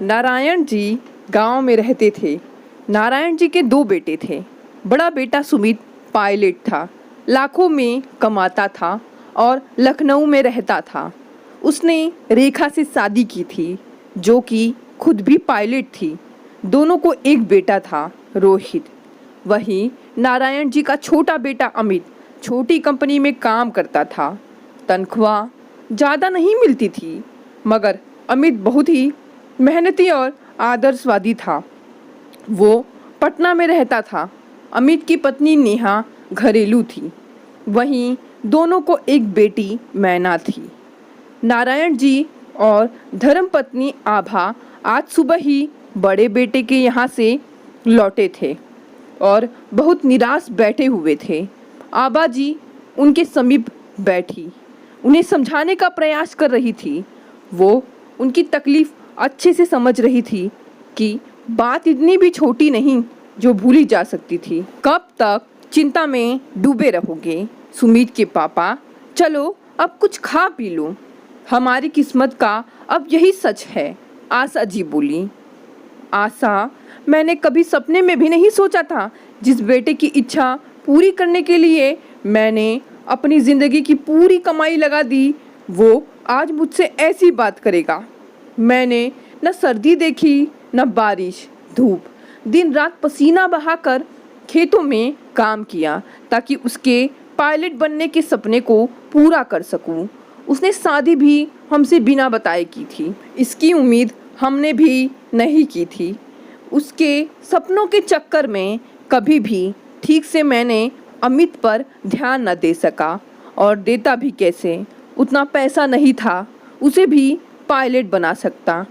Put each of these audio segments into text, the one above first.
नारायण जी गांव में रहते थे। नारायण जी के दो बेटे थे। बड़ा बेटा सुमित पायलट था, लाखों में कमाता था और लखनऊ में रहता था। उसने रेखा से शादी की थी, जो कि खुद भी पायलट थी। दोनों को एक बेटा था, रोहित। वहीं नारायण जी का छोटा बेटा अमित छोटी कंपनी में काम करता था। तनख्वाह ज़्यादा नहीं मिलती थी, मगर अमित बहुत ही मेहनती और आदर्शवादी था। वो पटना में रहता था। अमित की पत्नी नेहा घरेलू थी। वहीं दोनों को एक बेटी मैना थी। नारायण जी और धर्मपत्नी आभा आज सुबह ही बड़े बेटे के यहाँ से लौटे थे और बहुत निराश बैठे हुए थे। आभा जी उनके समीप बैठी उन्हें समझाने का प्रयास कर रही थी। वो उनकी तकलीफ अच्छे से समझ रही थी कि बात इतनी भी छोटी नहीं जो भूली जा सकती थी। कब तक चिंता में डूबे रहोगे सुमित के पापा? चलो अब कुछ खा पी लो। हमारी किस्मत का अब यही सच है, आशा जी बोली। आशा, मैंने कभी सपने में भी नहीं सोचा था जिस बेटे की इच्छा पूरी करने के लिए मैंने अपनी ज़िंदगी की पूरी कमाई लगा दी, वो आज मुझसे ऐसी बात करेगा। मैंने न सर्दी देखी न बारिश धूप, दिन रात पसीना बहाकर खेतों में काम किया ताकि उसके पायलट बनने के सपने को पूरा कर सकूं। उसने शादी भी हमसे बिना बताए की थी। इसकी उम्मीद हमने भी नहीं की थी। उसके सपनों के चक्कर में कभी भी ठीक से मैंने अमित पर ध्यान न दे सका, और देता भी कैसे? उतना पैसा नहीं था उसे भी पायलट बना सकता।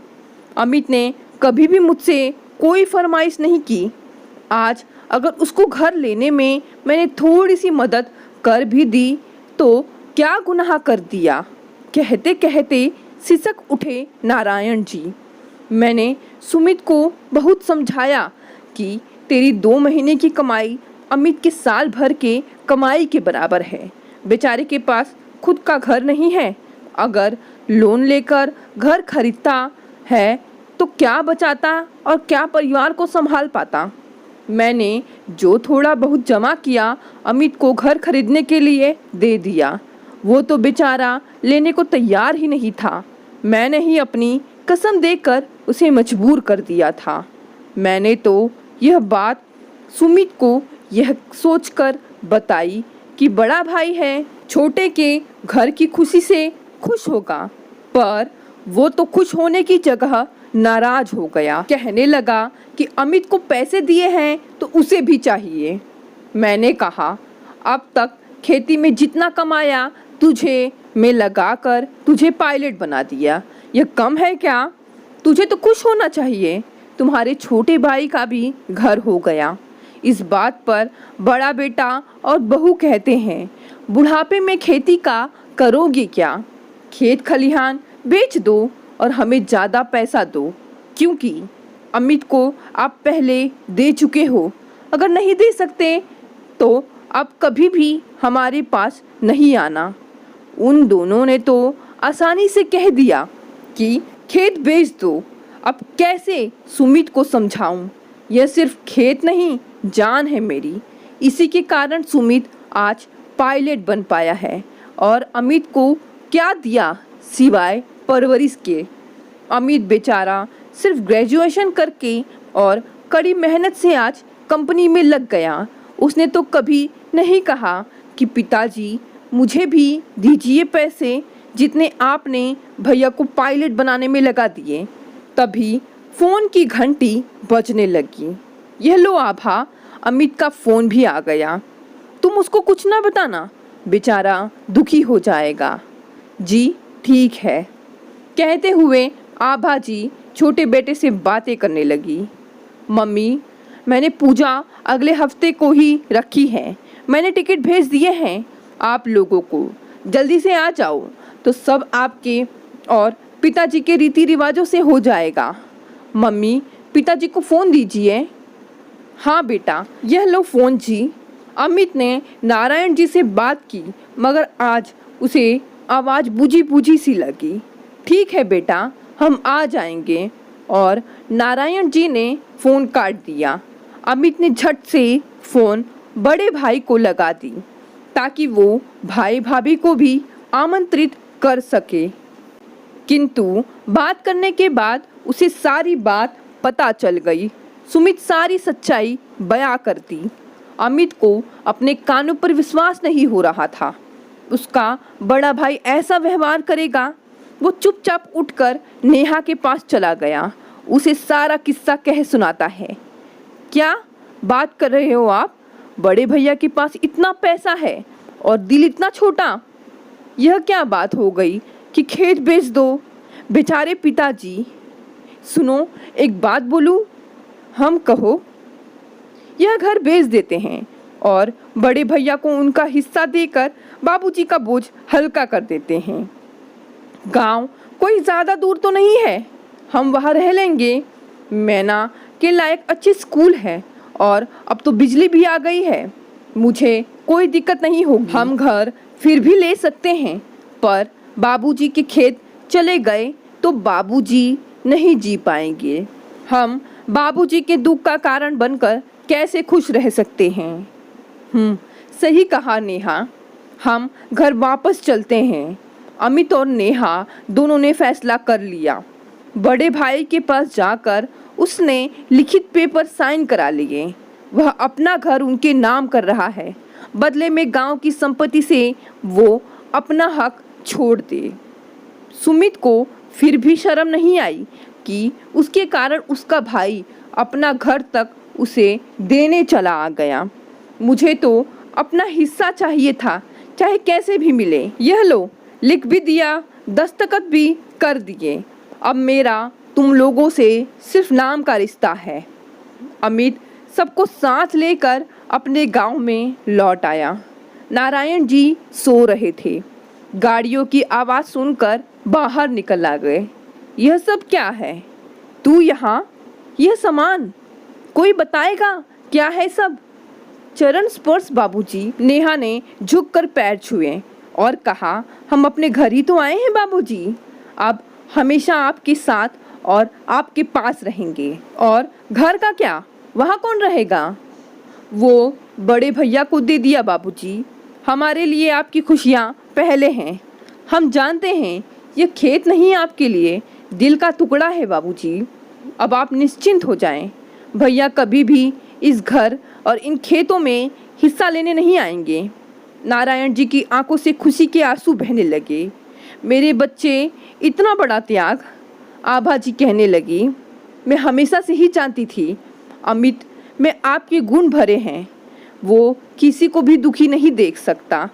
अमित ने कभी भी मुझसे कोई फरमाइश नहीं की। आज अगर उसको घर लेने में मैंने थोड़ी सी मदद कर भी दी तो क्या गुनाह कर दिया? कहते कहते सिसक उठे नारायण जी। मैंने सुमित को बहुत समझाया कि तेरी 2 महीने की कमाई अमित के साल भर के कमाई के बराबर है। बेचारे के पास खुद का घर नहीं है। अगर लोन लेकर घर खरीदता है तो क्या बचाता और क्या परिवार को संभाल पाता? मैंने जो थोड़ा बहुत जमा किया अमित को घर खरीदने के लिए दे दिया। वो तो बेचारा लेने को तैयार ही नहीं था। मैंने ही अपनी कसम देकर उसे मजबूर कर दिया था। मैंने तो यह बात सुमित को यह सोचकर बताई कि बड़ा भाई है, छोटे के घर की खुशी से खुश होगा, पर वो तो खुश होने की जगह नाराज हो गया। कहने लगा कि अमित को पैसे दिए हैं तो उसे भी चाहिए। मैंने कहा, अब तक खेती में जितना कमाया तुझे में लगाकर तुझे पायलट बना दिया, यह कम है क्या? तुझे तो खुश होना चाहिए। तुम्हारे छोटे भाई का भी घर हो गया। इस बात पर बड़ा बेटा और बहू कहते हैं, बुढ़ापे में खेती का करोगे क्या? खेत खलिहान बेच दो और हमें ज़्यादा पैसा दो, क्योंकि अमित को आप पहले दे चुके हो। अगर नहीं दे सकते तो अब कभी भी हमारे पास नहीं आना। उन दोनों ने तो आसानी से कह दिया कि खेत बेच दो। अब कैसे सुमित को समझाऊं? यह सिर्फ खेत नहीं, जान है मेरी। इसी के कारण सुमित आज पायलट बन पाया है। और अमित को क्या दिया सिवाय परवरिश के? अमित बेचारा सिर्फ ग्रेजुएशन करके और कड़ी मेहनत से आज कंपनी में लग गया। उसने तो कभी नहीं कहा कि पिताजी मुझे भी दीजिए पैसे जितने आपने भैया को पायलट बनाने में लगा दिए। तभी फ़ोन की घंटी बजने लगी। यह लो आभा, अमित का फ़ोन भी आ गया। तुम उसको कुछ ना बताना, बेचारा दुखी हो जाएगा। जी ठीक है, कहते हुए आभा जी छोटे बेटे से बातें करने लगी। मम्मी, मैंने पूजा अगले हफ्ते को ही रखी है। मैंने टिकट भेज दिए हैं आप लोगों को। जल्दी से आ जाओ तो सब आपके और पिताजी के रीति रिवाजों से हो जाएगा। मम्मी, पिताजी को फ़ोन दीजिए। हाँ बेटा, यह लो फ़ोन जी। अमित ने नारायण जी से बात की, मगर आज उसे आवाज़ बुझी बुझी सी लगी। ठीक है बेटा, हम आ जाएंगे। और नारायण जी ने फ़ोन काट दिया। अमित ने झट से फ़ोन बड़े भाई को लगा दी ताकि वो भाई भाभी को भी आमंत्रित कर सके। किंतु बात करने के बाद उसे सारी बात पता चल गई। सुमित सारी सच्चाई बयां कर दी। अमित को अपने कानों पर विश्वास नहीं हो रहा था। उसका बड़ा भाई ऐसा व्यवहार करेगा। वो चुपचाप उठकर नेहा के पास चला गया। उसे सारा किस्सा कह सुनाता है। क्या बात कर रहे हो आप? बड़े भैया के पास इतना पैसा है और दिल इतना छोटा। यह क्या बात हो गई कि खेत बेच दो? बेचारे पिताजी। सुनो, एक बात बोलूं? हम कहो यह घर बेच देते हैं और बड़े भैया को उनका हिस्सा देकर बाबूजी का बोझ हल्का कर देते हैं। गांव कोई ज़्यादा दूर तो नहीं है, हम वहाँ रह लेंगे। मैना के लायक अच्छी स्कूल है और अब तो बिजली भी आ गई है। मुझे कोई दिक्कत नहीं होगी। हम घर फिर भी ले सकते हैं, पर बाबूजी के खेत चले गए तो बाबूजी नहीं जी पाएंगे। हम बाबूजी के दुख का कारण बनकर कैसे खुश रह सकते हैं? सही कहा नेहा, हम घर वापस चलते हैं। अमित और नेहा दोनों ने फैसला कर लिया। बड़े भाई के पास जाकर उसने लिखित पेपर साइन करा लिए। वह अपना घर उनके नाम कर रहा है। बदले में गांव की संपत्ति से वो अपना हक छोड़ दे। सुमित को फिर भी शर्म नहीं आई कि उसके कारण उसका भाई अपना घर तक उसे देने चला आ गया। मुझे तो अपना हिस्सा चाहिए था, चाहे कैसे भी मिले। यह लो, लिख भी दिया, दस्तखत भी कर दिए। अब मेरा तुम लोगों से सिर्फ नाम का रिश्ता है। अमित सबको साथ लेकर अपने गांव में लौट आया। नारायण जी सो रहे थे। गाड़ियों की आवाज़ सुनकर बाहर निकल आ गए। यह सब क्या है? तू यहाँ? यह सामान कोई बताएगा क्या है सब? चरण स्पर्श बाबूजी। नेहा ने झुककर पैर छुए और कहा, हम अपने घर ही तो आए हैं बाबूजी। अब हमेशा आपके साथ और आपके पास रहेंगे। और घर का क्या? वहाँ कौन रहेगा? वो बड़े भैया को दे दिया बाबूजी। हमारे लिए आपकी खुशियाँ पहले हैं। हम जानते हैं ये खेत नहीं आपके लिए दिल का टुकड़ा है बाबूजी। अब आप निश्चिंत हो जाएं। भैया कभी भी इस घर और इन खेतों में हिस्सा लेने नहीं आएंगे। नारायण जी की आंखों से खुशी के आंसू बहने लगे। मेरे बच्चे, इतना बड़ा त्याग। आभा जी कहने लगी, मैं हमेशा से ही जानती थी अमित में आपके गुण भरे हैं। वो किसी को भी दुखी नहीं देख सकता।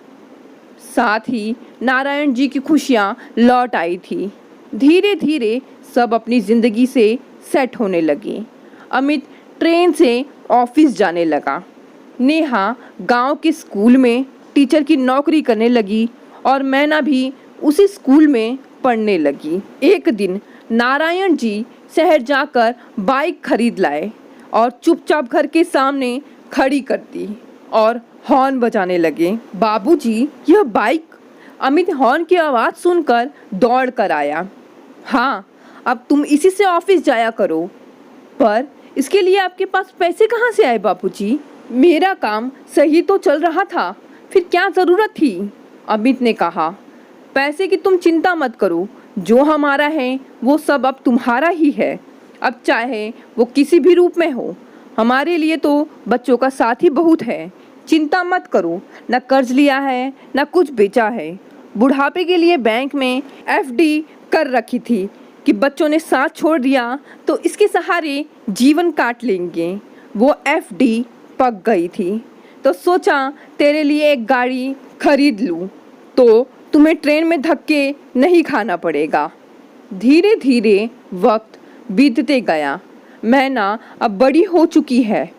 साथ ही नारायण जी की खुशियाँ लौट आई थी। धीरे धीरे सब अपनी ज़िंदगी से सेट होने लगे। अमित ट्रेन से ऑफिस जाने लगा। नेहा गांव के स्कूल में टीचर की नौकरी करने लगी और मैना भी उसी स्कूल में पढ़ने लगी। एक दिन नारायण जी शहर जाकर बाइक खरीद लाए और चुपचाप घर के सामने खड़ी कर दी और हॉर्न बजाने लगे। बाबूजी, यह बाइक? अमित हॉर्न की आवाज़ सुनकर दौड़ कर आया। हाँ, अब तुम इसी से ऑफिस जाया करो। पर इसके लिए आपके पास पैसे कहाँ से आए बाबूजी? मेरा काम सही तो चल रहा था, फिर क्या ज़रूरत थी? अमित ने कहा, पैसे की तुम चिंता मत करो। जो हमारा है वो सब अब तुम्हारा ही है। अब चाहे वो किसी भी रूप में हो, हमारे लिए तो बच्चों का साथ ही बहुत है। चिंता मत करो। न कर्ज लिया है न कुछ बेचा है। बुढ़ापे के लिए बैंक में एफडी कर रखी थी कि बच्चों ने साथ छोड़ दिया तो इसके सहारे जीवन काट लेंगे। वो एफडी पक गई थी तो सोचा तेरे लिए एक गाड़ी खरीद लूँ तो तुम्हें ट्रेन में धक्के नहीं खाना पड़ेगा। धीरे धीरे वक्त बीतते गया। मैना अब बड़ी हो चुकी है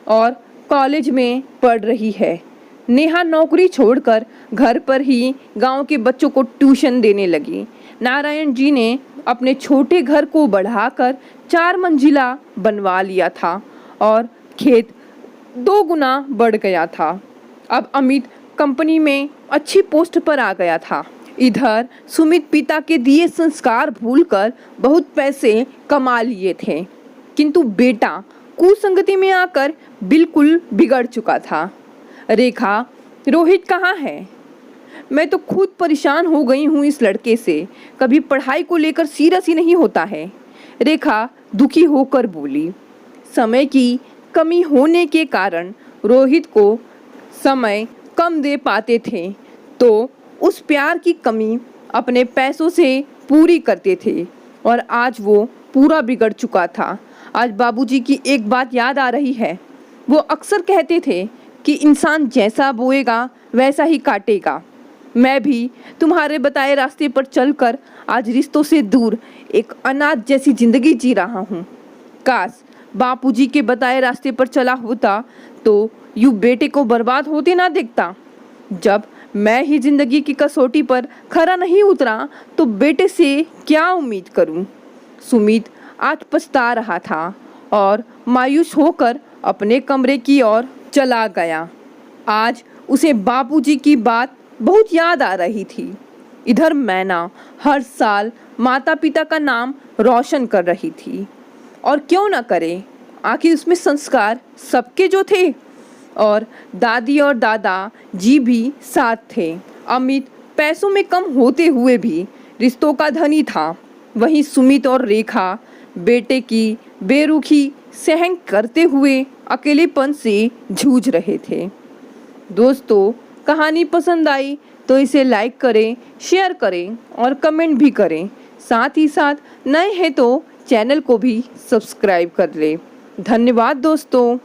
और कॉलेज में पढ़ रही है। नेहा नौकरी छोड़कर घर पर ही गांव के बच्चों को ट्यूशन देने लगी। नारायण जी ने अपने छोटे घर को बढ़ाकर 4 मंजिला बनवा लिया था और खेत 2 गुना बढ़ गया था। अब अमित कंपनी में अच्छी पोस्ट पर आ गया था। इधर सुमित पिता के दिए संस्कार भूलकर बहुत पैसे कमा लिए थे, किंतु बेटा कुसंगति में आकर बिल्कुल बिगड़ चुका था। रेखा, रोहित कहाँ है? मैं तो खुद परेशान हो गई हूँ इस लड़के से, कभी पढ़ाई को लेकर सीरियस ही नहीं होता है। रेखा दुखी होकर बोली। समय की कमी होने के कारण रोहित को समय कम दे पाते थे, तो उस प्यार की कमी अपने पैसों से पूरी करते थे और आज वो पूरा बिगड़ चुका था। आज बाबूजी की एक बात याद आ रही है। वो अक्सर कहते थे कि इंसान जैसा बोएगा वैसा ही काटेगा। मैं भी तुम्हारे बताए रास्ते पर चलकर आज रिश्तों से दूर एक अनाथ जैसी जिंदगी जी रहा हूँ। काश बापूजी के बताए रास्ते पर चला होता तो यूँ बेटे को बर्बाद होते ना देखता। जब मैं ही जिंदगी की कसौटी पर खरा नहीं उतरा तो बेटे से क्या उम्मीद करूं? सुमित आज पछता रहा था और मायूस होकर अपने कमरे की ओर चला गया। आज उसे बापूजी की बात बहुत याद आ रही थी। इधर मैना हर साल माता पिता का नाम रोशन कर रही थी, और क्यों ना करे, आखिर उसमें संस्कार सबके जो थे। और दादी और दादा जी भी साथ थे। अमित पैसों में कम होते हुए भी रिश्तों का धनी था। वहीं सुमित और रेखा बेटे की बेरुखी सहन करते हुए अकेलेपन से जूझ रहे थे। दोस्तों, कहानी पसंद आई तो इसे लाइक करें, शेयर करें और कमेंट भी करें। साथ ही साथ नए हैं तो चैनल को भी सब्सक्राइब कर लें। धन्यवाद दोस्तों।